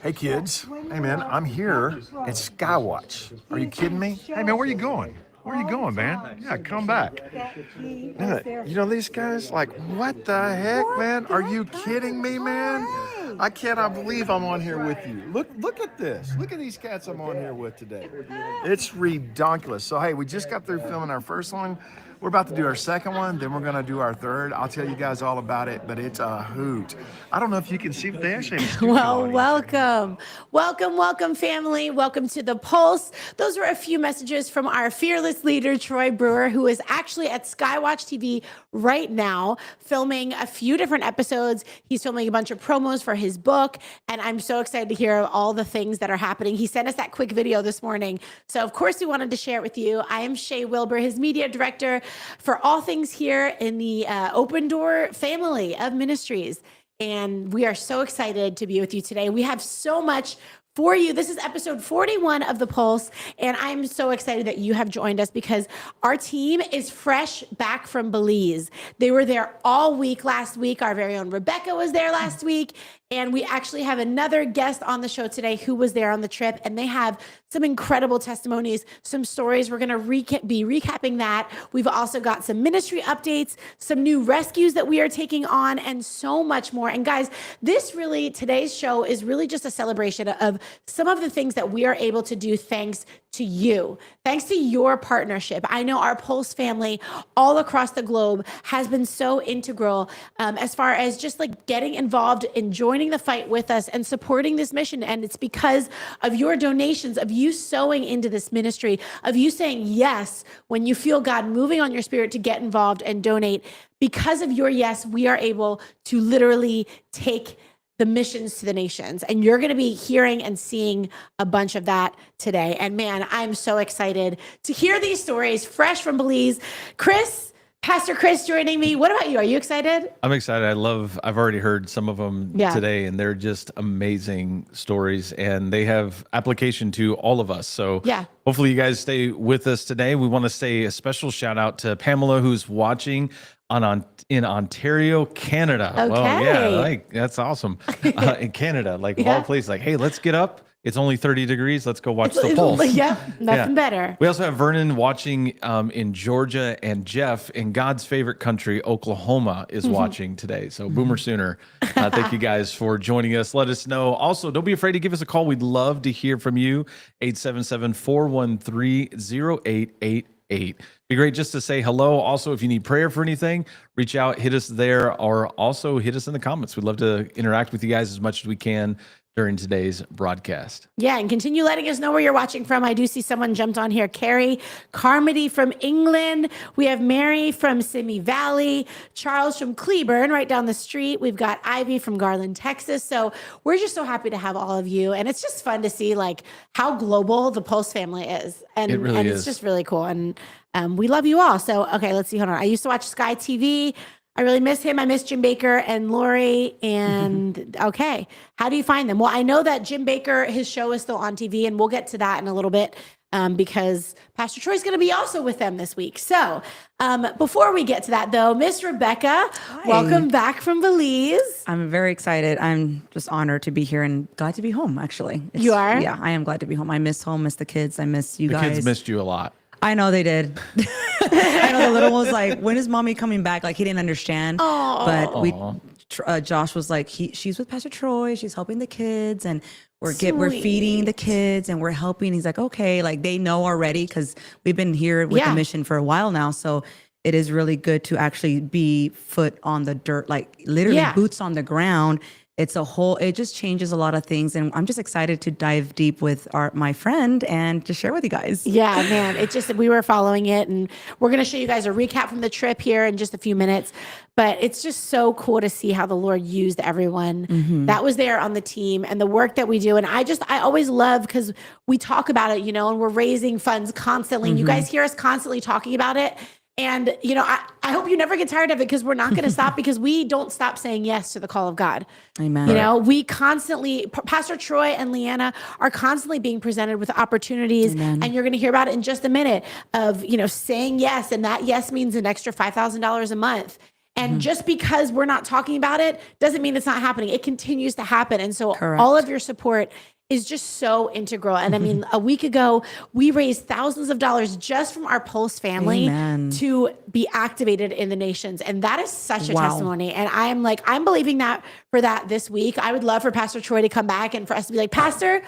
Hey kids, hey man, I'm here at Skywatch. Are you kidding me? Hey man, where you going? Where you going, man? Yeah, come back. You know these guys? Like, what the heck, man? Are you kidding me, man? I cannot believe I'm on here with you. Look at this. Look at these cats I'm on here with today. It's redonkulous. So hey, we just got through filming our first one. We're about to do our second one, then we're gonna do our third. I'll tell you guys all about it, but it's a hoot. I don't know if you can see, but they actually have a studio Well, audience. welcome, family. Welcome to The Pulse. Those were a few messages from our fearless leader, Troy Brewer, who is actually at Skywatch TV right now, filming a few different episodes. He's filming a bunch of promos for his book, and I'm so excited to hear all the things that are happening. He sent us that quick video this morning, so of course we wanted to share it with you. I am Shay Wilbur, his media director for all things here in the Open Door family of ministries. And we are so excited to be with you today. We have so much for you. This is episode 41 of The Pulse, and I'm so excited that you have joined us because our team is fresh back from Belize. They were there all week last week. Our very own Rebecca was there last week, and we actually have another guest on the show today who was there on the trip, and they have some incredible testimonies, some stories. We're going to be recapping that. We've also got some ministry updates, some new rescues that we are taking on, and so much more. And guys, today's show is really just a celebration of some of the things that we are able to do thanks to you, thanks to your partnership. I know our Pulse family all across the globe has been so integral as far as just like getting involved in joining the fight with us and supporting this mission. And it's because of your donations, of you sowing into this ministry, of you saying yes when you feel God moving on your spirit to get involved and donate. Because of your yes, we are able to literally take the missions to the nations. And you're going to be hearing and seeing a bunch of that today. And man, I'm so excited to hear these stories fresh from Belize. Pastor Chris joining me. What about you? Are you excited? I'm excited. I've already heard some of them today, and they're just amazing stories, and they have application to all of us. So hopefully you guys stay with us today. We want to say a special shout out to Pamela, who's watching in Ontario, Canada. Okay. Well, yeah, that's awesome. In Canada, of all places, hey, let's get up. It's only 30 degrees. Let's go watch The Pulse. Nothing better. We also have Vernon watching in Georgia, and Jeff in God's favorite country, Oklahoma, is watching today. So Boomer Sooner. Thank you guys for joining us. Let us know. Also, don't be afraid to give us a call. We'd love to hear from you. 877-413-0888. Be great just to say hello. Also, if you need prayer for anything, reach out, hit us there, or also hit us in the comments. We'd love to interact with you guys as much as we can during today's broadcast. Yeah, and continue letting us know where you're watching from. I do see someone jumped on here. Carrie Carmody from England. We have Mary from Simi Valley. Charles from Cleburne, right down the street. We've got Ivy from Garland, Texas. So we're just so happy to have all of you. And it's just fun to see how global the Pulse family is. And, it really is. It's just really cool. And we love you all. So, okay, let's see. Hold on. I used to watch Sky TV. I really miss him. I miss Jim Baker and Lori. And okay, how do you find them? Well, I know that Jim Baker, his show is still on TV, and we'll get to that in a little bit because Pastor Troy's going to be also with them this week. So before we get to that, though, Miss Rebecca, welcome back from Belize. I'm very excited. I'm just honored to be here and glad to be home, actually. You are? Yeah, I am glad to be home. I miss home, miss the kids. I miss you guys. The kids missed you a lot. I know they did. I know the little one was like, when is mommy coming back? He didn't understand. But Josh was like, she's with Pastor Troy. She's helping the kids, and we're feeding the kids, and we're helping. He's like, okay, they know already because we've been here with the mission for a while now. So it is really good to actually be foot on the dirt, literally boots on the ground. It just changes a lot of things. And I'm just excited to dive deep with my friend and to share with you guys. Yeah, man. We were following it, and we're going to show you guys a recap from the trip here in just a few minutes. But it's just so cool to see how the Lord used everyone that was there on the team and the work that we do. And I always love, because we talk about it, and we're raising funds constantly. And you guys hear us constantly talking about it. And, I hope you never get tired of it, because we're not going to stop, because we don't stop saying yes to the call of God. Amen. We constantly, Pastor Troy and Leanna are constantly being presented with opportunities. Amen. And you're going to hear about it in just a minute of, saying yes. And that yes means an extra $5,000 a month. And just because we're not talking about it doesn't mean it's not happening. It continues to happen. And so all of your support is just so integral. And I mean, a week ago, we raised thousands of dollars just from our Pulse family to be activated in the nations. And that is such a testimony. And I'm believing that for that this week. I would love for Pastor Troy to come back and for us to be like, Pastor,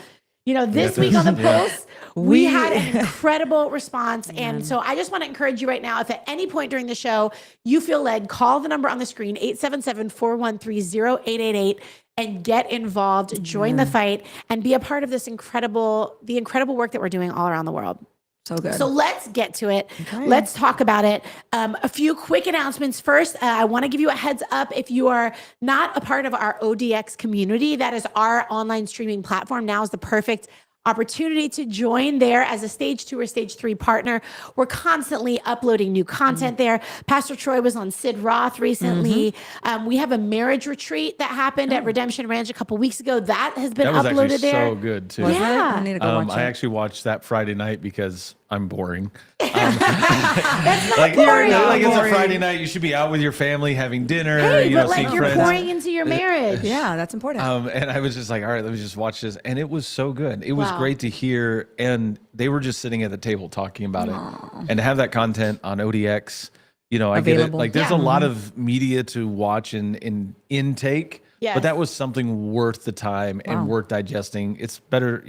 this week on the Pulse, we had an incredible response. And so I just want to encourage you right now, if at any point during the show you feel led, call the number on the screen, 877-413-0888, and get involved, join the fight, and be a part of the incredible work that we're doing all around the world. So good. So let's get to it. Okay. Let's talk about it. A few quick announcements. First, I want to give you a heads up. If you are not a part of our ODX community, that is our online streaming platform. Now is the perfect opportunity to join there as a stage 2 or stage 3 partner. We're constantly uploading new content there. Pastor Troy was on Sid Roth recently. We have a marriage retreat that happened at Redemption Ranch a couple weeks ago. That has been uploaded there. So good too. Yeah. I need to go watch I it. actually watched that Friday night because I'm boring. That's not like, boring. Like it's a Friday night. You should be out with your family having dinner. Hey, but seeing you're friends. pouring into your marriage. Yeah, that's important. And I was just like, all right, let me just watch this. And it was so good. It was great to hear. And they were just sitting at the table talking about it. And to have that content on ODX, I get it. Like there's a lot of media to watch and intake. Yes. But that was something worth the time and worth digesting. It's better,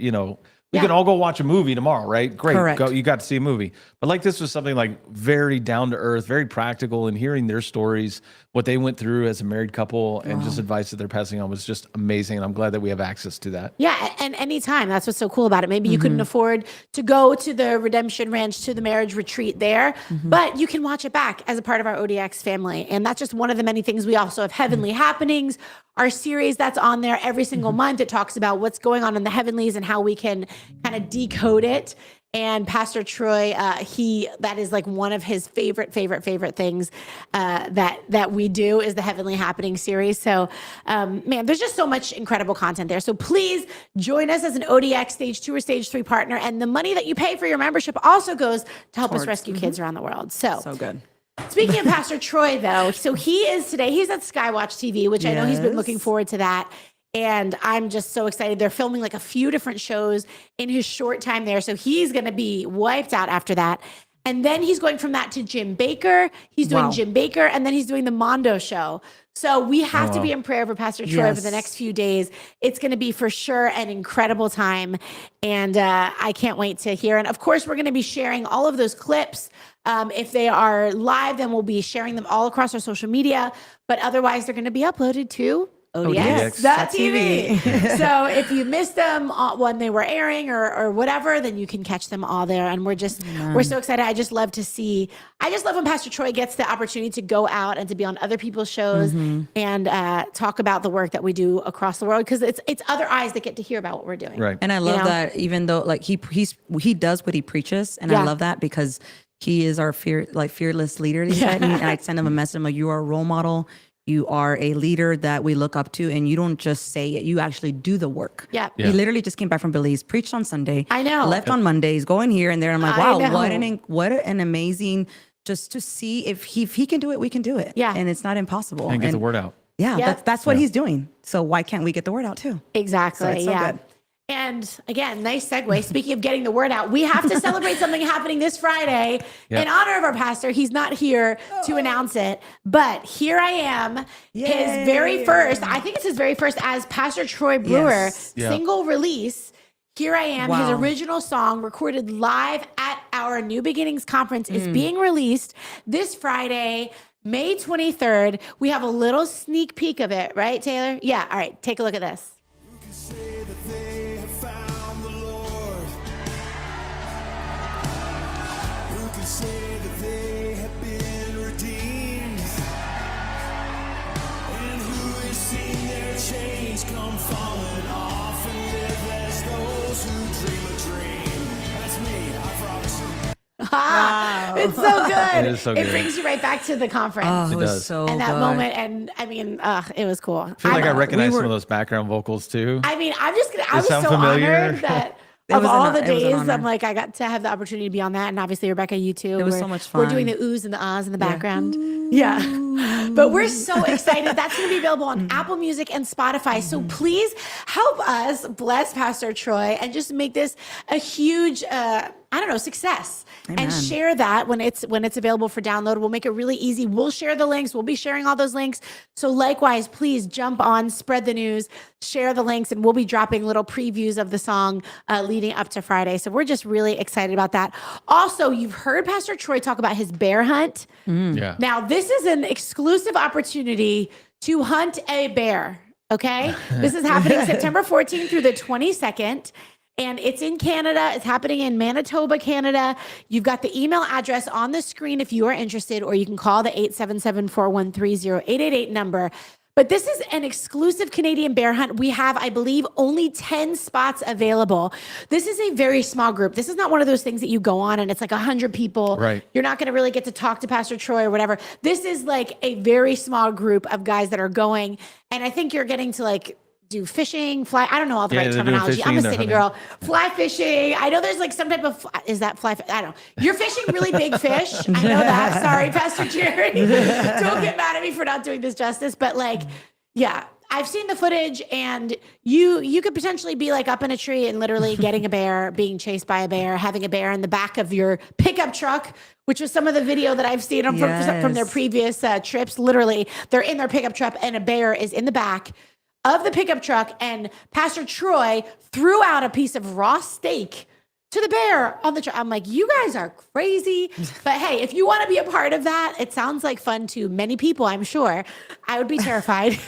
we can all go watch a movie tomorrow, right? Great. Correct. Go, you got to see a movie. But like this was something like very down to earth, very practical, and hearing their stories, what they went through as a married couple, and just advice that they're passing on was just amazing. And I'm glad that we have access to that. Yeah, and anytime. That's what's so cool about it. Maybe you couldn't afford to go to the Redemption Ranch, to the marriage retreat there, but you can watch it back as a part of our ODX family. And that's just one of the many things. We also have Heavenly Happenings, our series that's on there every single month. It talks about what's going on in the heavenlies and how we can kind of decode it. And Pastor Troy, that is like one of his favorite things that we do is the Heavenly Happening series. So, man, there's just so much incredible content there. So please join us as an ODX stage 2 or stage 3 partner. And the money that you pay for your membership also goes to help us rescue kids around the world. So good. Speaking of Pastor Troy, though, so he's at Skywatch TV, which I know he's been looking forward to that. And I'm just so excited. They're filming like a few different shows in his short time there. So he's going to be wiped out after that. And then he's going from that to Jim Baker. He's doing Jim Baker, and then he's doing the Mondo show. So we have to be in prayer for Pastor Troy for the next few days. It's going to be for sure an incredible time. And I can't wait to hear. And of course, we're going to be sharing all of those clips. If they are live, then we'll be sharing them all across our social media. But otherwise, they're going to be uploaded to ODX.TV. So if you missed them when they were airing or whatever, then you can catch them all there. And we're so excited. I just love when Pastor Troy gets the opportunity to go out and to be on other people's shows and talk about the work that we do across the world, because it's other eyes that get to hear about what we're doing. Right. And I love that, even though like he does what he preaches, and I love that because he is our fearless leader. He said, and I send him a message. I'm like, you are a role model. You are a leader that we look up to, and you don't just say it, you actually do the work. Yeah. He literally just came back from Belize, preached on Sunday. I know. Left on Mondays, going here and there. I'm like, wow, what an amazing, just to see if he can do it, we can do it. Yeah. And it's not impossible. And get the word out. Yeah, that's what he's doing. So why can't we get the word out too? Exactly. So it's so good. And again, nice segue. Speaking of getting the word out, we have to celebrate something happening this Friday in honor of our pastor. He's not here to announce it, but here I am. Yay. His very first as Pastor Troy Brewer single release. Here I am. His original song recorded live at our New Beginnings conference is being released this Friday, May 23rd. We have a little sneak peek of it, right, Taylor? Yeah. All right. Take a look at this. Say that they have been redeemed, and who has seen their chains come falling off and live as those who dream a dream. That's me, I promise you. Wow. It's so good. It is so good. It brings you right back to the conference. Oh, it was does. so and that good. moment, and I mean, it was cool. I feel like I recognize some of those background vocals too. I mean, I was sound so familiar? honored that of all the days, I'm like, I got to have the opportunity to be on that. And obviously, Rebecca, you too. It was so much fun. We're doing the oohs and the ahs in the background. Yeah. But we're so excited. That's going to be available on Apple Music and Spotify. So please help us bless Pastor Troy and just make this a huge, success. Amen. And share that when it's available for download. We'll make it really easy. We'll share the links. We'll be sharing all those links. So likewise, please jump on, spread the news, share the links, and we'll be dropping little previews of the song leading up to Friday. So we're just really excited about that. Also, you've heard Pastor Troy talk about his bear hunt. Yeah. Now, this is an exclusive opportunity to hunt a bear. Okay. This is happening September 14th through the 22nd. And it's in Canada. It's happening in Manitoba, Canada. You've got the email address on the screen if you are interested, or you can call the 877-413-0888 number. But this is an exclusive Canadian bear hunt. We have, I believe, only 10 spots available. This is a very small group. This is not one of those things that you go on and it's like 100 people. Right. You're not going to really get to talk to Pastor Troy or whatever. This is like a very small group of guys that are going. And I think you're getting to like do fishing, fly. I don't know all the right terminology. I'm a city girl. Fly fishing. I know there's like some type of, is that fly? I don't know. You're fishing really big fish. I know that. Sorry, Pastor Jerry. Don't get mad at me for not doing this justice. But like, yeah, I've seen the footage and you could potentially be like up in a tree and literally getting a bear, being chased by a bear, having a bear in the back of your pickup truck, which was some of the video that I've seen from their previous trips. Literally, they're in their pickup truck and a bear is in the back of the pickup truck, and Pastor Troy threw out a piece of raw steak to the bear on the truck. I'm like, you guys are crazy. But hey, if you want to be a part of that, it sounds like fun to many people, I'm sure. I would be terrified.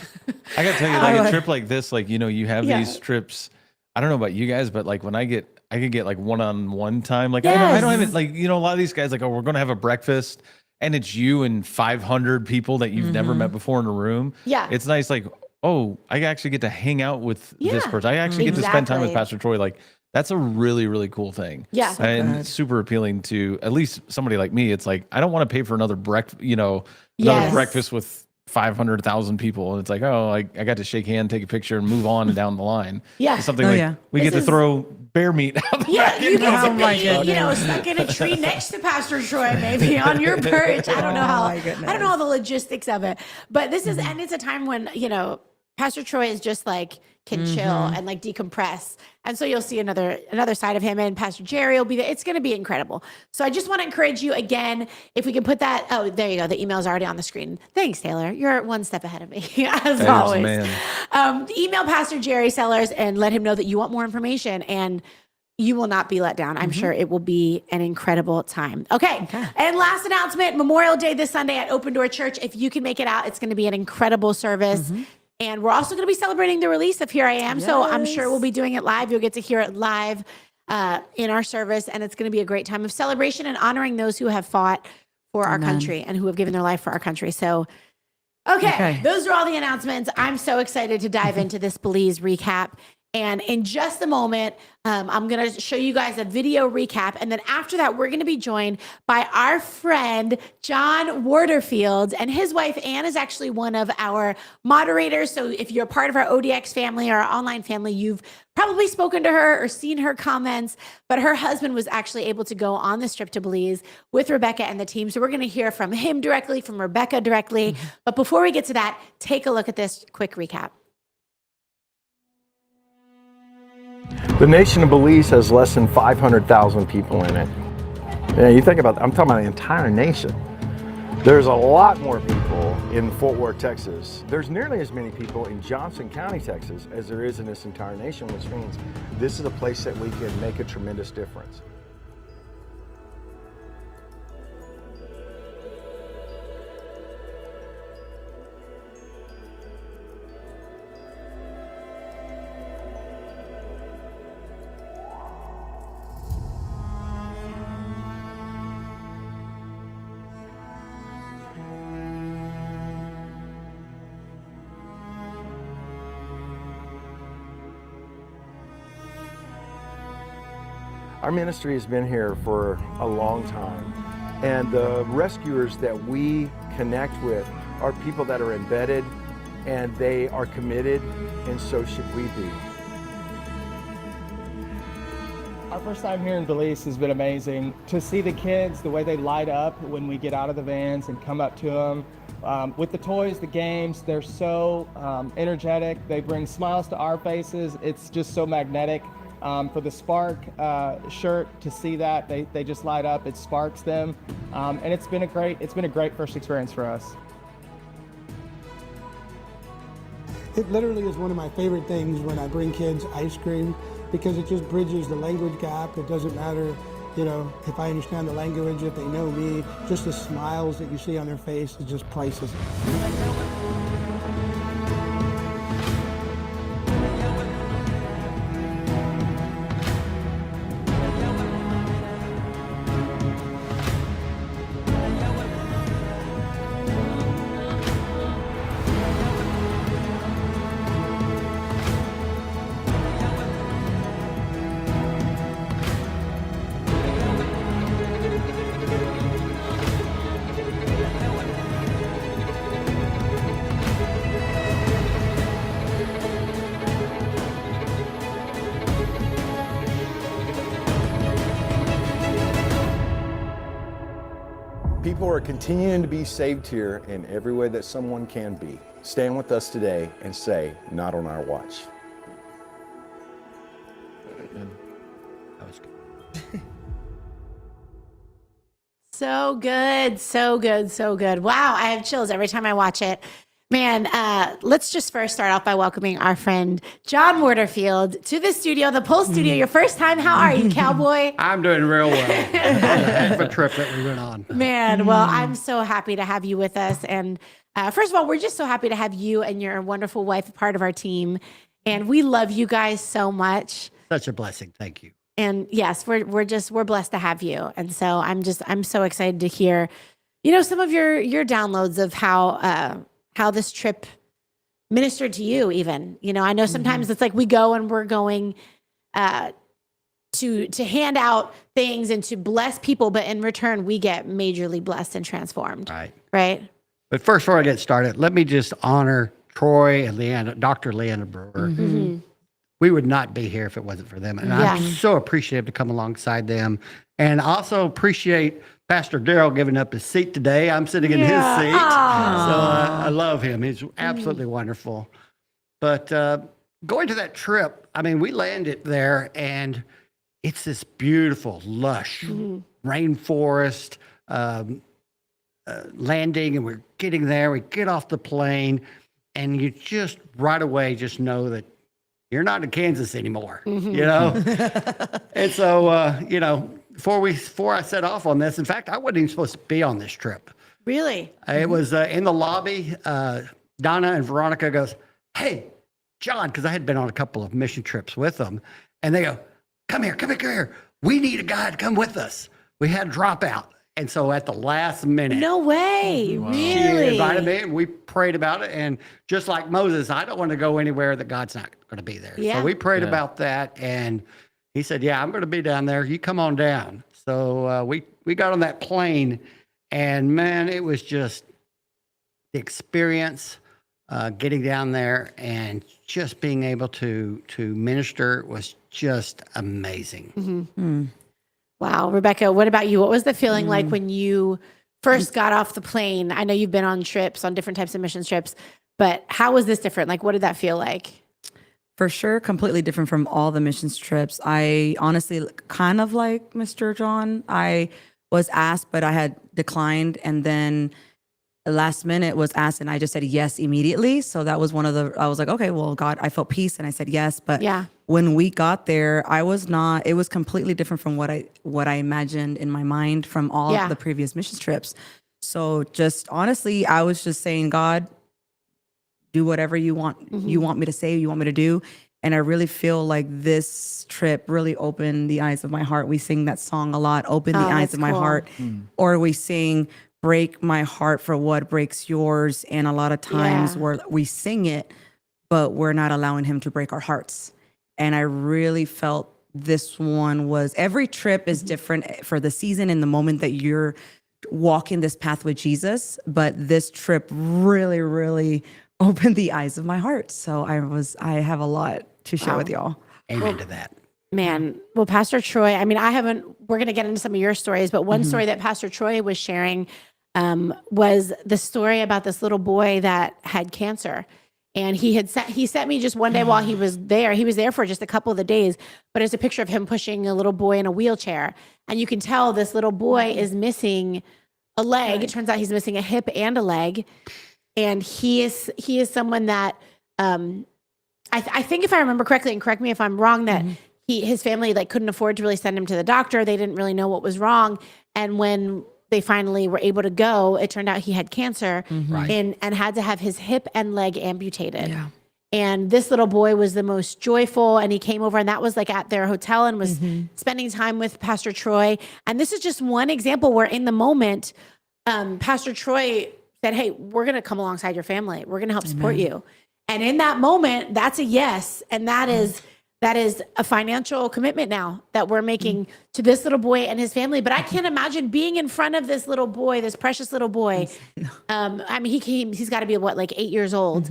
I got to tell you, like a trip like this, like, you have these trips. I don't know about you guys, but like when I could get like one-on-one time. Like I don't have it. Like, a lot of these guys like, oh, we're going to have a breakfast. And it's you and 500 people that you've never met before in a room. Yeah. It's nice. Like, oh, I actually get to hang out with this person. I actually get to spend time with Pastor Troy. Like, that's a really, really cool thing. Yeah. And it's super appealing to at least somebody like me. It's like, I don't want to pay for another breakfast with 500,000 people. And it's like, oh, I got to shake hand, take a picture, and move on and down the line. Yeah. It's something we get to throw bear meat out the back. You get to be, stuck in a tree next to Pastor Troy, maybe on your perch. I don't know I don't know all the logistics of it. But this is, and it's a time when, Pastor Troy is just like can chill and like decompress. And so you'll see another side of him, and Pastor Jerry will be there. It's going to be incredible. So I just want to encourage you again, if we can put that, oh, there you go. The email is already on the screen. Thanks, Taylor. You're one step ahead of me, as always. Email Pastor Jerry Sellers and let him know that you want more information, and you will not be let down. I'm sure it will be an incredible time. Okay. And last announcement, Memorial Day this Sunday at Open Door Church. If you can make it out, it's going to be an incredible service. And we're also going to be celebrating the release of Here I Am. Yes. So I'm sure we'll be doing it live. You'll get to hear it live in our service. And it's going to be a great time of celebration and honoring those who have fought for our country and who have given their life for our country. So, okay. Those are all the announcements. I'm so excited to dive into this Belize recap. And in just a moment, I'm going to show you guys a video recap. And then after that, we're going to be joined by our friend, John Waterfield. And his wife, Ann, is actually one of our moderators. So if you're part of our ODX family or our online family, you've probably spoken to her or seen her comments. But her husband was actually able to go on this trip to Belize with Rebecca and the team. So we're going to hear from him directly, from Rebecca directly. But before we get to that, take a look at this quick recap. The nation of Belize has less than 500,000 people in it. Yeah, you think about that, I'm talking about the entire nation. There's a lot more people in Fort Worth, Texas. There's nearly as many people in Johnson County, Texas, as there is in this entire nation, which means this is a place that we can make a tremendous difference. Our ministry has been here for a long time, and the rescuers that we connect with are people that are embedded and they are committed, and so should we be. first time here in Belize has been amazing. To see the kids, the way they light up when we get out of the vans and come up to them. With the toys, the games, they're so energetic. They bring smiles to our faces. It's just so magnetic. For the Spark shirt, to see that, they just light up. It sparks them. And it's been a great first experience for us. It literally is one of my favorite things when I bring kids ice cream, because it just bridges the language gap. It doesn't matter, you know, if I understand the language, if they know me, just the smiles that you see on their face is just priceless. People are continuing to be saved here in every way that someone can be. Stand with us today and say, not on our watch. That was good. So good, so good, so good. Wow, I have chills every time I watch it. Man, let's just first start off by welcoming our friend John Waterfield to the studio, the Pulse studio. Your first time. How are you, cowboy? I'm doing real well. Heck of a trip that we went on. Man, well, I'm so happy to have you with us. And first of all, we're just so happy to have you and your wonderful wife a part of our team. And we love you guys so much. Such a blessing. Thank you. And yes, we're blessed to have you. And so I'm so excited to hear, you know, some of your downloads of how this trip ministered to you even. You know, I know sometimes it's like we go and we're going to hand out things and to bless people, but in return we get majorly blessed and transformed. Right. But first, before I get started, let me just honor Troy and Leanna, Dr. Leanna Brewer. We would not be here if it wasn't for them. And I'm so appreciative to come alongside them. And I also appreciate Pastor Daryl giving up his seat today. I'm sitting in his seat. So I love him. He's absolutely wonderful. But going to that trip, I mean, we landed there and it's this beautiful, lush rainforest landing. And we're getting there. We get off the plane and you just right away just know that you're not in Kansas anymore, you know? And so, you know, before I set off on this, in fact, I wasn't even supposed to be on this trip. Really? It was in the lobby. Donna and Veronica goes, hey, John, because I had been on a couple of mission trips with them. And they go, come here. We need a guy to come with us. We had a dropout. And so at the last minute. No way. Wow. She Really? invited me and we prayed about it. And just like Moses, I don't want to go anywhere that God's not going to be there. Yeah. So we prayed about that. And he said, yeah, I'm going to be down there. You come on down. So we got on that plane and man, it was just the experience getting down there and just being able to minister was just amazing. Wow. Rebecca, what about you? What was the feeling like when you first got off the plane? I know you've been on trips, on different types of mission trips, but how was this different? Like, what did that feel like? For sure, completely different from all the missions trips. I honestly, kind of like Mr. John, I was asked, but I had declined. And then last minute was asked and I just said yes immediately. So that was I was like, okay, well, God, I felt peace and I said yes. But when we got there, it was completely different from what I imagined in my mind from all of the previous missions trips. So just honestly, I was just saying, God, do whatever you want. You want me to say, you want me to do. And I really feel like this trip really opened the eyes of my heart. We sing that song a lot, open the eyes of my heart. Or we sing, break my heart for what breaks yours. And a lot of times where we sing it, but we're not allowing him to break our hearts. And I really felt this one was, every trip is different for the season and the moment that you're walking this path with Jesus. But this trip really, really opened the eyes of my heart. So I have a lot to share with y'all. Amen to that. Man, well, Pastor Troy, I mean, we're going to get into some of your stories, but one story that Pastor Troy was sharing was the story about this little boy that had cancer. And he sent me just one day while he was there. He was there for just a couple of the days, but it's a picture of him pushing a little boy in a wheelchair. And you can tell this little boy is missing a leg. It turns out he's missing a hip and a leg. And he is someone that, I think if I remember correctly, and correct me if I'm wrong, that his family like couldn't afford to really send him to the doctor. They didn't really know what was wrong. And when they finally were able to go, it turned out he had cancer and had to have his hip and leg amputated. Yeah. And this little boy was the most joyful, and he came over, and that was like at their hotel, and was spending time with Pastor Troy. And this is just one example where in the moment, Pastor Troy said, hey, we're going to come alongside your family. We're going to help support you. And in that moment, that's a yes. And that is a financial commitment now that we're making to this little boy and his family. But I can't imagine being in front of this little boy, this precious little boy. I mean, he's got to be like 8 years old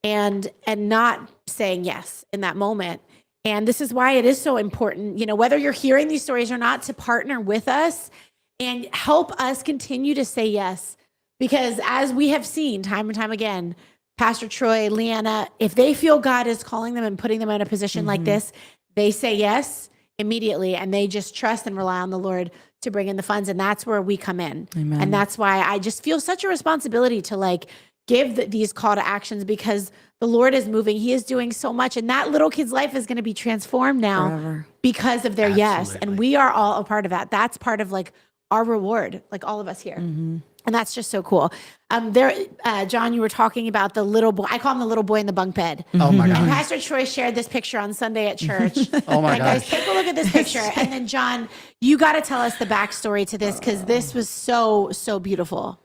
and not saying yes in that moment. And this is why it is so important, you know, whether you're hearing these stories or not, to partner with us and help us continue to say yes. Because as we have seen time and time again, Pastor Troy, Leanna, if they feel God is calling them and putting them in a position like this, they say yes immediately, and they just trust and rely on the Lord to bring in the funds. And that's where we come in. Amen. And that's why I just feel such a responsibility to like give these call to actions, because the Lord is moving. He is doing so much. And that little kid's life is going to be transformed now because of their yes. And we are all a part of that. That's part of like our reward, like all of us here. And that's just so cool. John, you were talking about the little boy. I call him the little boy in the bunk bed. Oh my gosh. And Pastor Troy shared this picture on Sunday at church. Oh my gosh. Guys, take a look at this picture. And then John, you got to tell us the backstory to this, because this was so, so beautiful.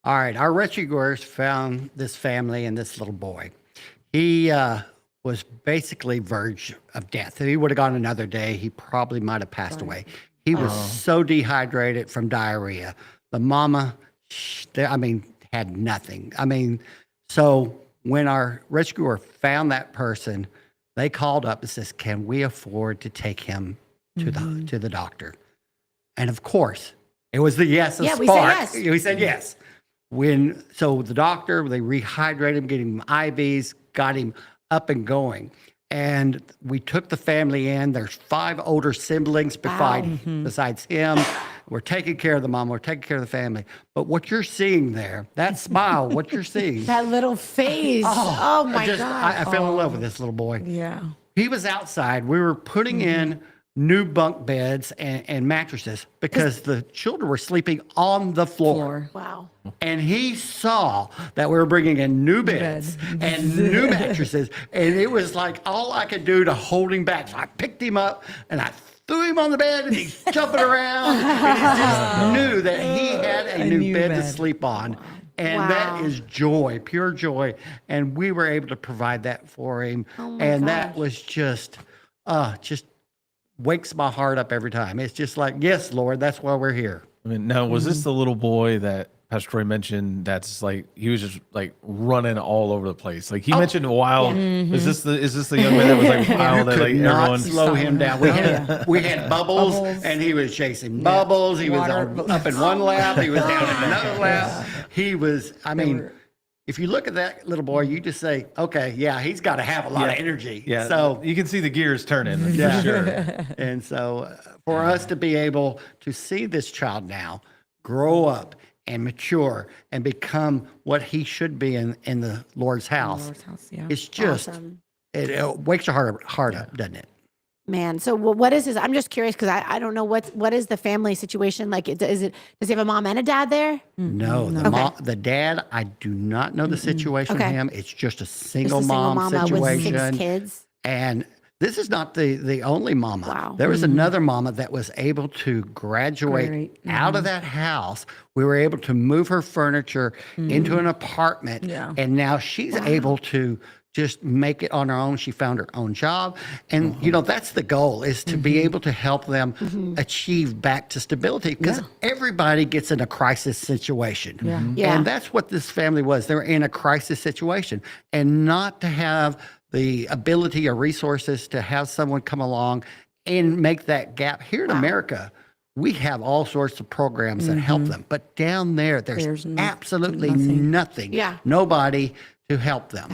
All right. Our rescuers found this family and this little boy. He was basically verge of death. If he would have gone another day, he probably might have passed away. He was so dehydrated from diarrhea. The mama, had nothing. So when our rescuer found that person, they called up and says, can we afford to take him to the doctor? And of course, it was the yes of Spark. We said yes. So the doctor, they rehydrated him, getting him IVs, got him up and going. And we took the family in. There's 5 older siblings besides him. We're taking care of the mom. We're taking care of the family. But what you're seeing there, that smile, what you're seeing. That little face. Oh my God. I fell in love with this little boy. Yeah. He was outside. We were putting in new bunk beds and mattresses because the children were sleeping on the floor. Wow. And he saw that we were bringing in new beds and new mattresses. And it was like all I could do to hold him back. So I picked him up and I threw him on the bed, and he's jumping around. And he just knew that he had a new bed to sleep on. And that is joy, pure joy. And we were able to provide that for him. And that was just wakes my heart up every time. It's just like, yes, Lord, that's why we're here. I mean, now, was this the little boy that Pastor Troy mentioned that's like, he was just like running all over the place? Like he mentioned wild. Is this the young man that was like wild? That like everyone slow him down. We had bubbles, and he was chasing bubbles. He was up in one lap. He was down in another lap. He was, if you look at that little boy, you just say, okay, yeah, he's got to have a lot of energy. Yeah. So you can see the gears turning for sure. And so for us to be able to see this child now grow up and mature and become what he should be in the Lord's house, it's just, awesome. It wakes your heart up, doesn't it? Man, so what is his? I'm just curious because I don't know what is the family situation like. Does he have a mom and a dad there? No, the dad. I do not know the situation with him. It's just a single mom situation with 6 kids. And this is not the only mama. Wow. There was another mama that was able to graduate out of that house. We were able to move her furniture into an apartment, and now she's able to just make it on her own. She found her own job. And, that's the goal, is to be able to help them achieve back to stability, because everybody gets in a crisis situation. And that's what this family was. They were in a crisis situation, and not to have the ability or resources to have someone come along and make that gap. Here in America, we have all sorts of programs that help them. But down there, there's absolutely nothing. Yeah. Nobody to help them.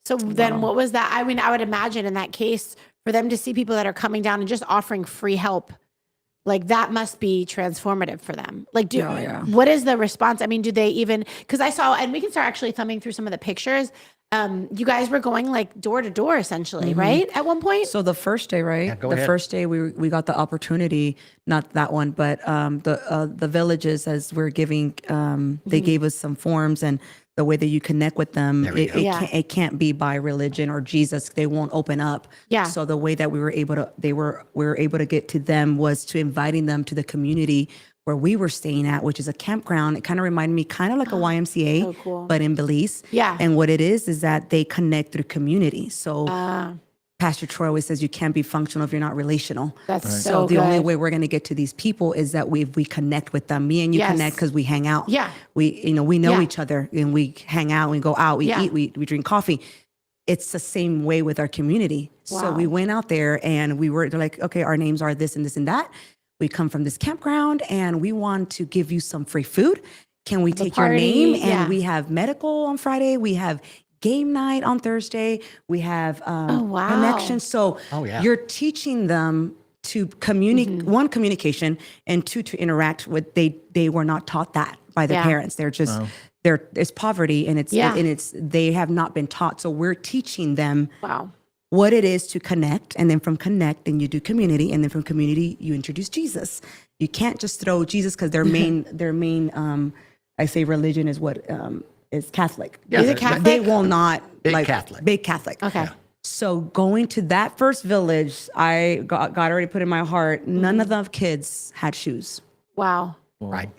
So then what was that? I mean, I would imagine in that case, for them to see people that are coming down and just offering free help, like that must be transformative for them. Like, what is the response? I mean, do they even, because I saw, and we can start actually thumbing through some of the pictures. You guys were going like door to door essentially, right? At one point? So the first day, right? Yeah, go ahead. First day we got the opportunity, not that one, but the villages as we're giving, they gave us some forms, and the way that you connect with them, it can't be by religion or Jesus. They won't open up. Yeah. So the way that we were able to get to them was to inviting them to the community where we were staying at, which is a campground. It kind of reminded me kind of like a YMCA, but in Belize. Yeah. And what it is that they connect through community. So Pastor Troy always says you can't be functional if you're not relational. That's So the only way we're going to get to these people is that we connect with them. Me and you connect because we hang out. Yeah. We know each other, and we hang out, we go out, we eat, we drink coffee. It's the same way with our community. So we went out there and they're like, okay, our names are this and this and that. We come from this campground and we want to give you some free food. Can we take your name? And we have medical on Friday. We have game night on Thursday. We have connection. So you're teaching them to communicate, one, communication, and two, to interact with, they were not taught that by their parents. They're just, it's poverty, and they have not been taught. So we're teaching them what it is to connect. And then from connect, then you do community. And then from community, you introduce Jesus. You can't just throw Jesus, because their main, I say religion is what, is Catholic. Yeah, is it Catholic? They will not Big Catholic. Big Catholic. Okay. So going to that first village, I got already put in my heart, none of the kids had shoes. Wow. Right.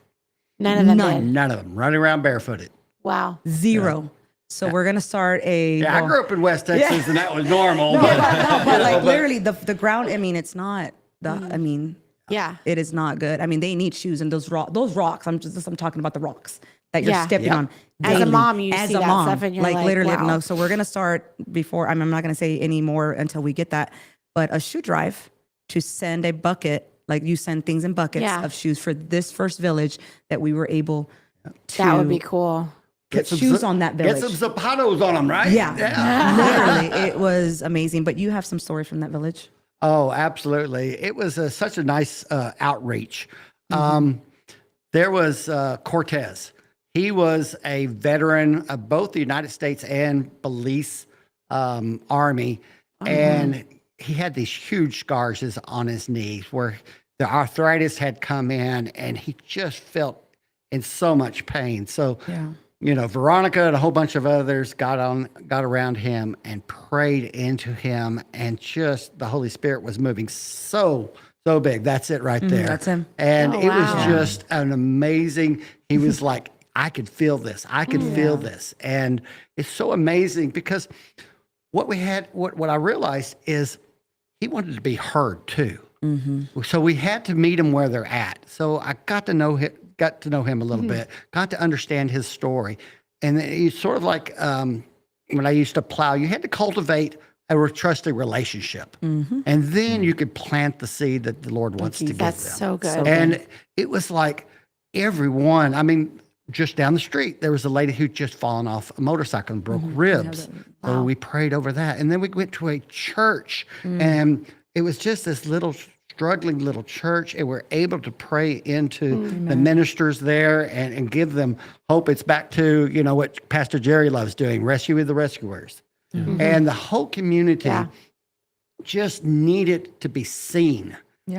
None of them did. None of them running around barefooted. Wow. Zero. So we're going to start I grew up in West Texas and that was normal. But like literally the ground, I mean, it's not it is not good. I mean, they need shoes, and those rocks, I'm talking about the rocks that you're stepping on. As a mom, you as see a that mom, stuff and you're like literally, wow. no. So we're going to start before, I'm not going to say any more until we get that, but a shoe drive to send a bucket, like you send things in buckets of shoes for this first village that we were able to. That would be cool. Put shoes on that village. Get some zapatos on them, right? Yeah. Literally, it was amazing. But you have some stories from that village. Oh, absolutely. It was such a nice outreach. There was Cortez. He was a veteran of both the United States and Belize Army. And he had these huge scars on his knees where the arthritis had come in, and he just felt in so much pain. So, Veronica and a whole bunch of others got around him and prayed into him, and just the Holy Spirit was moving so big. That's it right there. That's him. And it was just an amazing, he was like, I could feel this. I could feel this. And it's so amazing because what I realized is he wanted to be heard too. So we had to meet him where they're at. So I got to know him a little bit, got to understand his story. And it's sort of like when I used to plow, you had to cultivate a trusting relationship. And then you could plant the seed that the Lord wants to give them. That's so good. And it was like everyone, I mean, just down the street, there was a lady who'd just fallen off a motorcycle and broke ribs. So we prayed over that. And then we went to a church, and it was just this struggling little church, and we're able to pray into the ministers there and give them hope. It's back to, what Pastor Jerry loves doing, rescue the rescuers. And the whole community just needed to be seen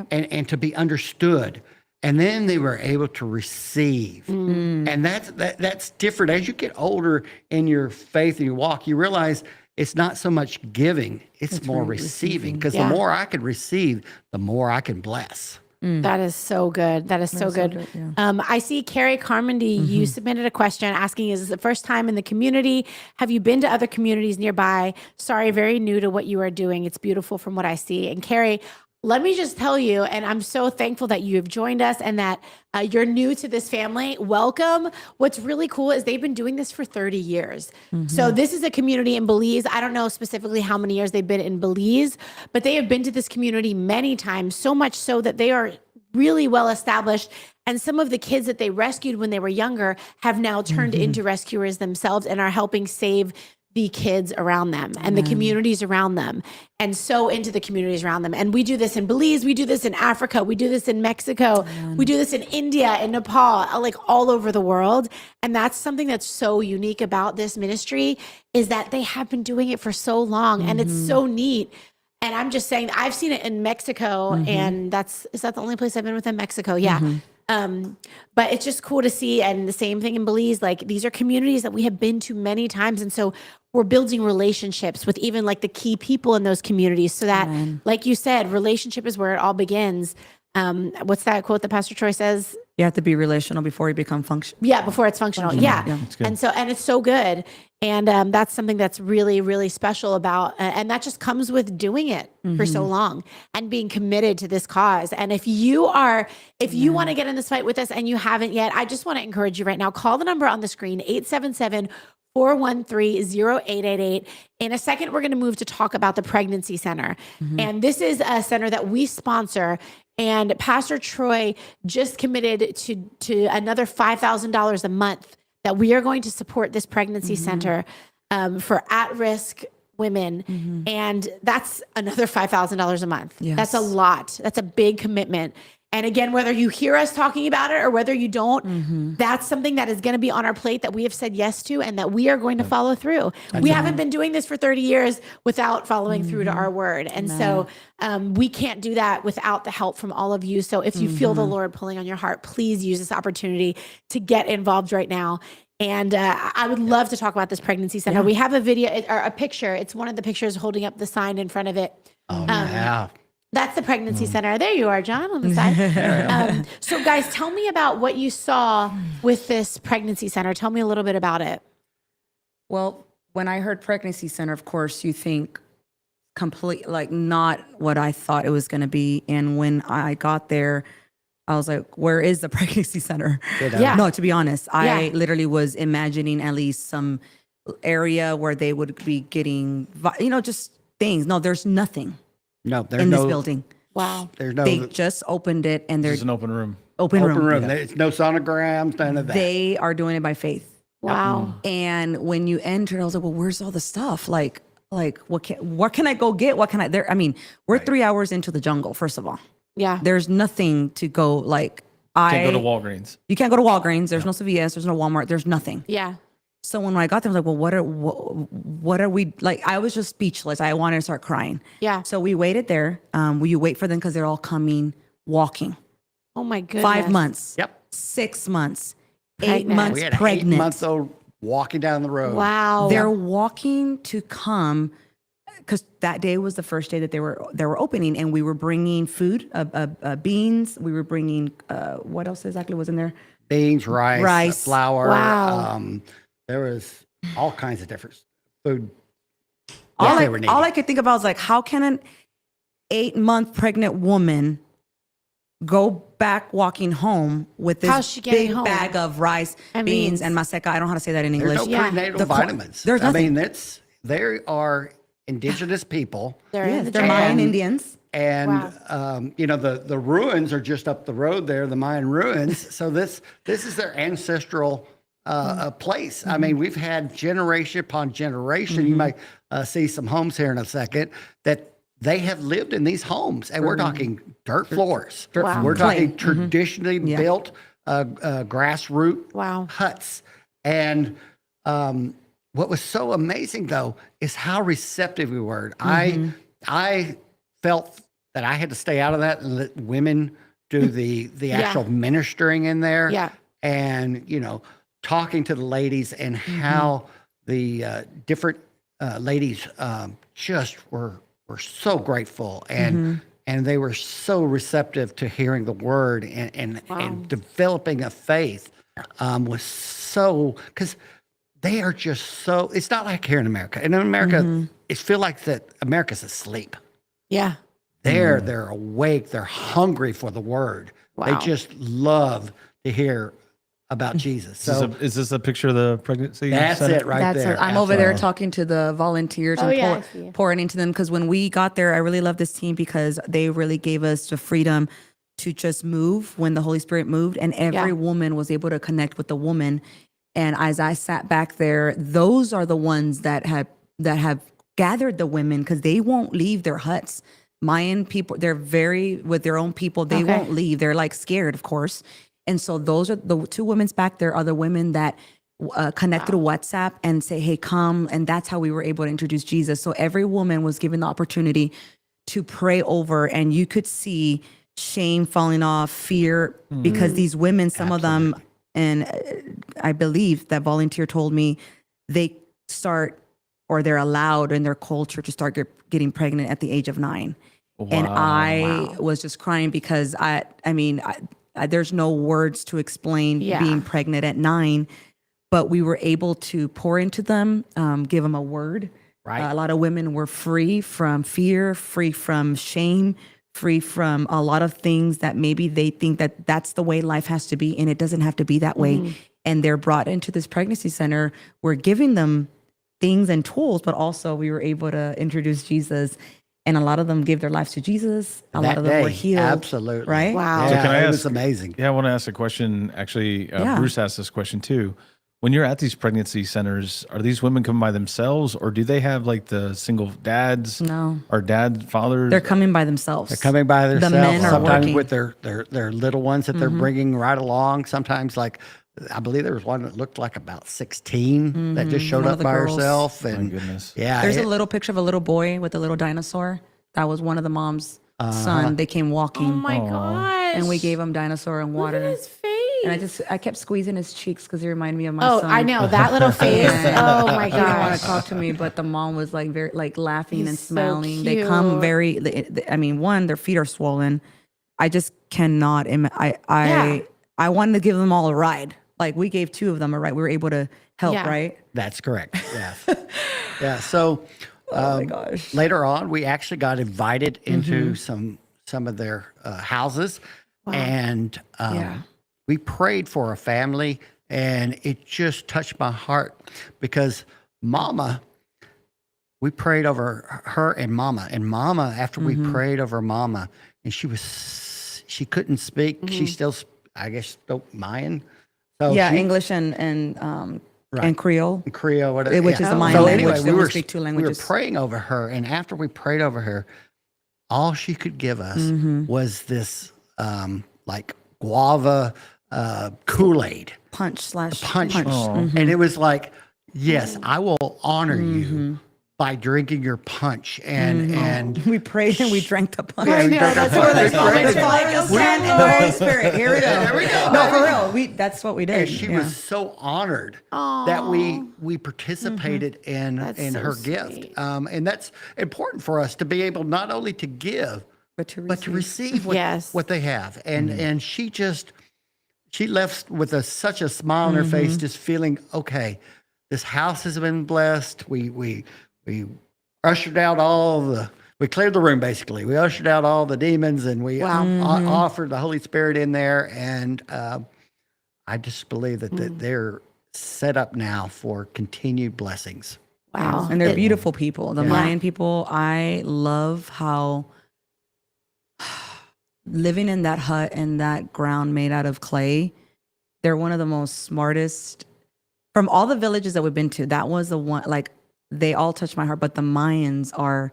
and to be understood. And then they were able to receive. And that's different. As you get older in your faith and your walk, you realize it's not so much giving, it's more receiving. Because the more I can receive, the more I can bless. That is so good. That is so good. I see Carrie Carmody, you submitted a question asking, is this the first time in the community? Have you been to other communities nearby? Sorry, very new to what you are doing. It's beautiful from what I see. And Carrie, let me just tell you, and I'm so thankful that you have joined us and that you're new to this family. Welcome. What's really cool is they've been doing this for 30 years. So this is a community in Belize. I don't know specifically how many years they've been in Belize, but they have been to this community many times, so much so that they are really well established. And some of the kids that they rescued when they were younger have now turned into rescuers themselves and are helping save the kids around them and the communities around them, and so into the communities around them. And we do this in Belize, we do this in Africa, we do this in Mexico, we do this in India, in Nepal, like all over the world. And that's something that's so unique about this ministry, is that they have been doing it for so long, and it's so neat. And I'm just saying, I've seen it in Mexico, and is that the only place I've been within Mexico? Yeah. But it's just cool to see. And the same thing in Belize, like these are communities that we have been to many times. And so we're building relationships with even like the key people in those communities, so that, like you said, relationship is where it all begins. What's that quote that Pastor Troy says? You have to be relational before you become functional. Yeah, before it's functional. Yeah. And it's so good. And that's something that's really, really special about, and that just comes with doing it for so long and being committed to this cause. And if you want to get in this fight with us and you haven't yet, I just want to encourage you right now, call the number on the screen, 877-413-0888. In a second, we're going to move to talk about the Pregnancy Center. And this is a center that we sponsor. And Pastor Troy just committed to another $5,000 a month that we are going to support this pregnancy center for at-risk women. And that's another $5,000 a month. Yes. That's a lot. That's a big commitment. And again, whether you hear us talking about it or whether you don't, that's something that is going to be on our plate that we have said yes to and that we are going to follow through. We haven't been doing this for 30 years without following through to our word. And so we can't do that without the help from all of you. So if you feel the Lord pulling on your heart, please use this opportunity to get involved right now. And I would love to talk about this pregnancy center. We have a video or a picture. It's one of the pictures holding up the sign in front of it. That's the pregnancy center. There you are, John, on the side. So guys, tell me about what you saw with this pregnancy center. Tell me a little bit about it. Well, when I heard pregnancy center, of course, you think like not what I thought it was going to be. And when I got there, I was like, where is the pregnancy center? No, to be honest, I literally was imagining at least some area where they would be getting, just things. No, there's nothing. No, there's in this building. Wow. They just opened it, and there's an open room. Open room. There's no sonograms, none of that. They are doing it by faith. Wow. And when you entered, I was like, well, where's all the stuff? Like what can I go get? What can I there? I mean, we're 3 hours into the jungle, first of all. Yeah. There's nothing to go Can't go to Walgreens. You can't go to Walgreens. There's no CVS. There's no Walmart. There's nothing. Yeah. So when I got there, I was like, well, what are we like? I was just speechless. I wanted to start crying. Yeah. So we waited there. You wait for them because they're all coming, walking. Oh my goodness. 5 months. Yep. 6 months. Pregnant. 8 months We had pregnant. 8 months old walking down the road. Wow. They're walking to come because that day was the first day that they were opening, and we were bringing food, beans. We were bringing what else exactly was in there? Beans, rice, flour. Wow. There was all kinds of different food. All I could think about was like, how can an 8-month pregnant woman go back walking home with this big bag of rice, beans, and maseca? I don't know how to say that in English. There's no prenatal vitamins. There's nothing. I mean, they are indigenous people. They're Mayan Indians. And the ruins are just up the road there, the Mayan ruins. So this is their ancestral place. I mean, we've had generation upon generation. You might see some homes here in a second that they have lived in these homes, and we're talking dirt floors. We're talking traditionally built grassroots huts. And what was so amazing, though, is how receptive we were. I felt that I had to stay out of that and let women do the actual ministering in there. Yeah. And, talking to the ladies and how the different ladies just were so grateful and they were so receptive to hearing the word and developing a faith was so, because they are just so, it's not like here in America. And in America, it feels like that America's asleep. Yeah. They're awake. They're hungry for the word. Wow. They just love to hear about Jesus. So Is this a picture of the pregnancy that's center? it right That's there. it. I'm over there talking to the volunteers Oh, and yeah, I see. pouring into them because when we got there, I really love this team because they really gave us the freedom to just move when the Holy Spirit moved, and every woman was able to connect with the woman. And as I sat back there, those are the ones that have gathered the women because they won't leave their huts. Mayan people, they're very with their own people. They won't leave. They're like scared, of course. And so those are the two women's back there are the women that connect through WhatsApp and say, hey, come. And that's how we were able to introduce Jesus. So every woman was given the opportunity to pray over, and you could see shame falling off, fear, because these women, some of them, and I believe that volunteer told me they start or they're allowed in their culture to start getting pregnant at the age of 9. Wow. And I was just crying because I mean, there's no words to explain being pregnant at 9, but we were able to pour into them, give them a word. Right. A lot of women were free from fear, free from shame, free from a lot of things that maybe they think that that's the way life has to be, and it doesn't have to be that way. And they're brought into this pregnancy center. We're giving them things and tools, but also we were able to introduce Jesus. And a lot of them gave their lives to Jesus. A lot of them were healed. Absolutely. Right? Wow. Yeah, So can I it ask, was amazing. Yeah, I want to ask a question. Actually, Bruce asked this question too. When you're at these pregnancy centers, are these women coming by themselves, or do they have like the single dads? No. Or dad, fathers? They're coming by themselves. They're coming by themselves. The men are sometimes working. with their little ones that they're bringing right along. Sometimes, like, I believe there was one that looked like about 16 that just showed One of up the by girls. herself. My And goodness. yeah, There's a little picture of a little boy with a little dinosaur. That was one of the mom's son. They came walking. Oh my gosh. And we gave him dinosaur and water. Look at his face. And I kept squeezing his cheeks because he reminded me of my Oh, son. I know that little face. Oh my He didn't want gosh. to talk to me, but the mom was like very like laughing He's and so smiling. They cute. come very. I mean, one, their feet are swollen. I just cannot. I wanted to give them all a ride. Like we gave 2 of them a ride. We were able to help. Yeah. Right. that's correct. Yeah. Yeah. So Oh my gosh. later on, we actually got invited into some of their houses, and we prayed for a family, and it just touched my heart because Mama, we prayed over her and Mama, after we prayed over Mama, and she couldn't speak. She still, I guess, spoke Mayan. So English and Creole. Creole, whatever, Which is the Mayan so language. Anyway, They only speak 2 languages. We were praying over her, and after we prayed over her, all she could give us was this like guava Kool-Aid Punch. and it was like, yes, I will honor you by drinking your punch, and We prayed and we drank the punch. Yeah, we drank our punch. Holy Spirit, here we go. There we go. No, for real. That's what we did. and she was so honored that we participated in so her gift, and that's important for us to be able not only to give but to but to receive what, Yes. what they have. And she left with such a smile on her face, just feeling, okay, this house has been blessed. We ushered out we cleared the room, basically. We ushered out all the demons, and we offered the Holy Spirit in there. And I just believe that they're set up now for continued blessings. Wow. And they're beautiful people. The Mayan people, I love how living in that hut and that ground made out of clay, they're one of the most smartest. From all the villages that we've been to, that was the one, like, they all touched my heart, but the Mayans are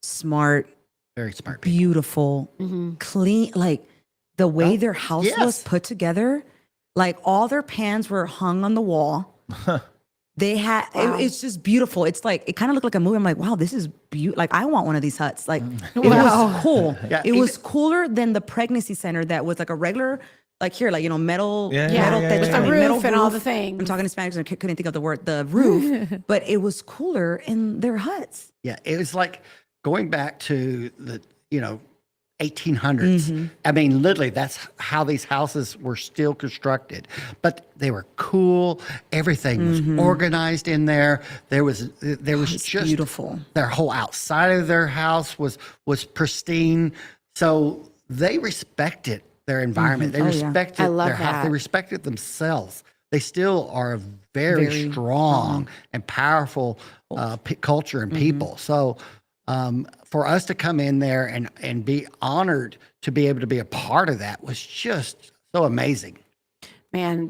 smart, Very smart people. beautiful, clean, like the way their house was put together, like all their pans were hung on the wall. They had, it's just beautiful. It's like, it kind of looked like a movie. I'm like, wow, this is beautiful. Like, I want one of these huts. Like, it was cool. Yeah, It was cooler than the pregnancy center that was like a regular, like here, like, metal, With the metal roof and all the things. I'm talking in Spanish. I couldn't think of the word, the roof, but it was cooler in their huts. Yeah, it was like going back to the, 1800s. I mean, literally, that's how these houses were still constructed. But they were cool. Everything was organized in there. There was just beautiful. Their whole outside of their house was pristine. So they respected their environment. They respected their house. They respected themselves. They still are a very strong and powerful culture and people. So for us to come in there and be honored to be able to be a part of that was just so amazing. Man,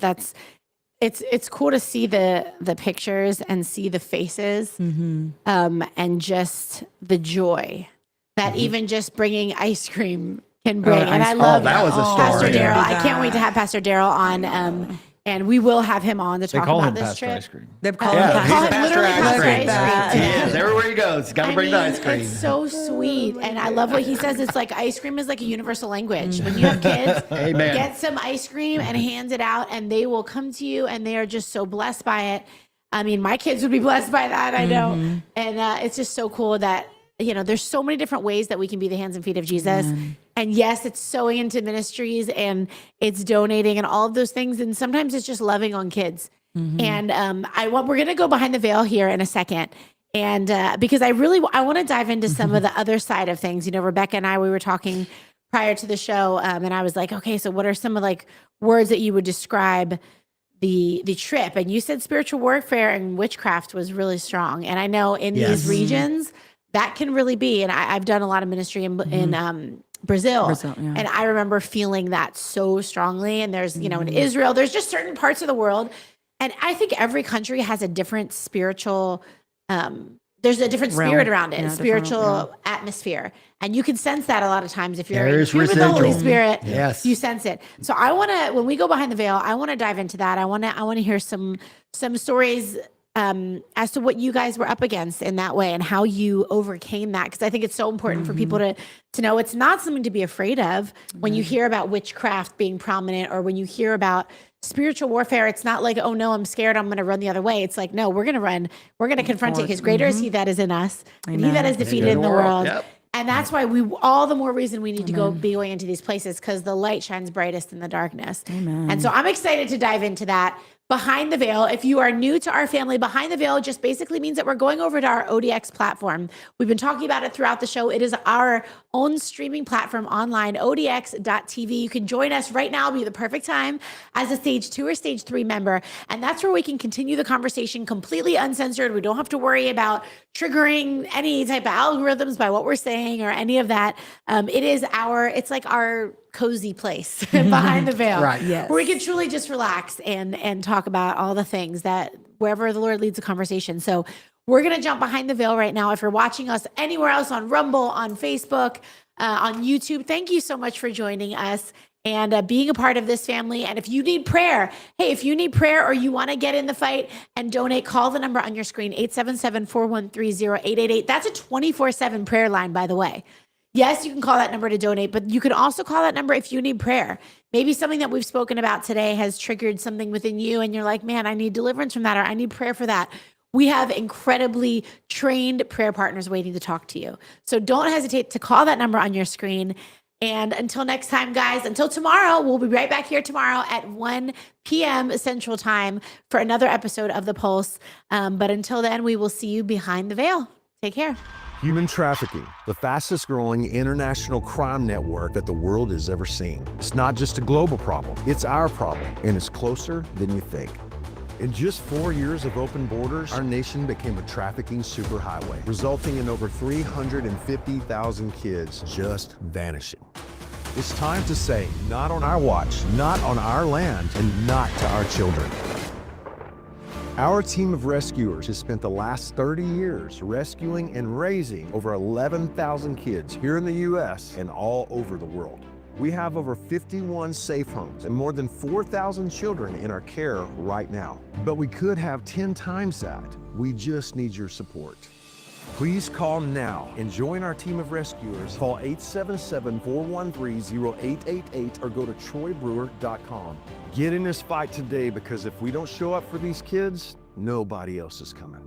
it's cool to see the pictures and see the faces, and just the joy that even just bringing ice cream can bring. And I love that was a story. Pastor Daryl. I can't wait to have Pastor Daryl on. And we will have him on to talk about this trip. Ice cream. They're calling They him call him Pastor literally Ice Pastor Cream. Ice Cream. Yes, everywhere he goes, got to bring the ice cream. It's so sweet. And I love what he says. It's like ice cream is like a universal language. When you have kids, Amen. get some ice cream and hand it out, and they will come to you, and they are just so blessed by it. I mean, my kids would be blessed by that, I know. And it's just so cool that, there's so many different ways that we can be the hands and feet of Jesus. And yes, it's sowing into ministries, and it's donating and all of those things. And sometimes it's just loving on kids. And we're going to go behind the veil here in a second. And because I want to dive into some of the other side of things. Rebecca and we were talking prior to the show, and I was like, okay, so what are some of like words that you would describe the trip? And you said spiritual warfare and witchcraft was really strong. And I know in these regions that can really be, and I've done a lot of ministry in Brazil, and I remember feeling that so strongly. And there's, in Israel, there's just certain parts of the world. And I think every country has a different spiritual, there's a different spirit around it, spiritual atmosphere. And you can sense that a lot of times if you're with the Holy Spirit, you sense it. So I want to, when we go behind the veil, I want to dive into that. I want to hear some stories as to what you guys were up against in that way and how you overcame that. Because I think it's so important for people to know it's not something to be afraid of. When you hear about witchcraft being prominent, or when you hear about spiritual warfare, it's not like, oh no, I'm scared, I'm going to run the other way. It's like, no, we're going to run. We're going to confront it, because greater is he that is in us and he that is defeated in the world. And that's why all the more reason we need to be going into these places, because the light shines brightest in the darkness. And so I'm excited to dive into that. Behind the Veil. If you are new to our family, Behind the Veil just basically means that we're going over to our ODX platform. We've been talking about it throughout the show. It is our own streaming platform online, odx.tv. You can join us right now. It'll be the perfect time as a stage 2 or stage 3 member. And that's where we can continue the conversation completely uncensored. We don't have to worry about triggering any type of algorithms by what we're saying or any of that. It's like our cozy place behind the veil, where we can truly just relax and talk about all the things that wherever the Lord leads the conversation. So we're going to jump behind the veil right now. If you're watching us anywhere else on Rumble, on Facebook, on YouTube, thank you so much for joining us and being a part of this family. And if you need prayer, or you want to get in the fight and donate, call the number on your screen, 877-413-0888. That's a 24/7 prayer line, by the way. Yes, you can call that number to donate, but you can also call that number if you need prayer. Maybe something that we've spoken about today has triggered something within you, and you're like, man, I need deliverance from that, or I need prayer for that. We have incredibly trained prayer partners waiting to talk to you. So don't hesitate to call that number on your screen. And until next time, guys, until tomorrow, we'll be right back here tomorrow at 1 p.m. Central Time for another episode of The Pulse. But until then, we will see you behind the veil. Take care. Human trafficking, the fastest growing international crime network that the world has ever seen. It's not just a global problem, it's our problem, and it's closer than you think. In just 4 years of open borders, our nation became a trafficking superhighway, resulting in over 350,000 kids just vanishing. It's time to say, not on our watch, not on our land, and not to our children. Our team of rescuers has spent the last 30 years rescuing and raising over 11,000 kids here in the U.S. and all over the world. We have over 51 safe homes and more than 4,000 children in our care right now. But we could have 10 times that. We just need your support. Please call now and join our team of rescuers. Call 877-413-0888 or go to troybrewer.com. Get in this fight today, because if we don't show up for these kids, nobody else is coming.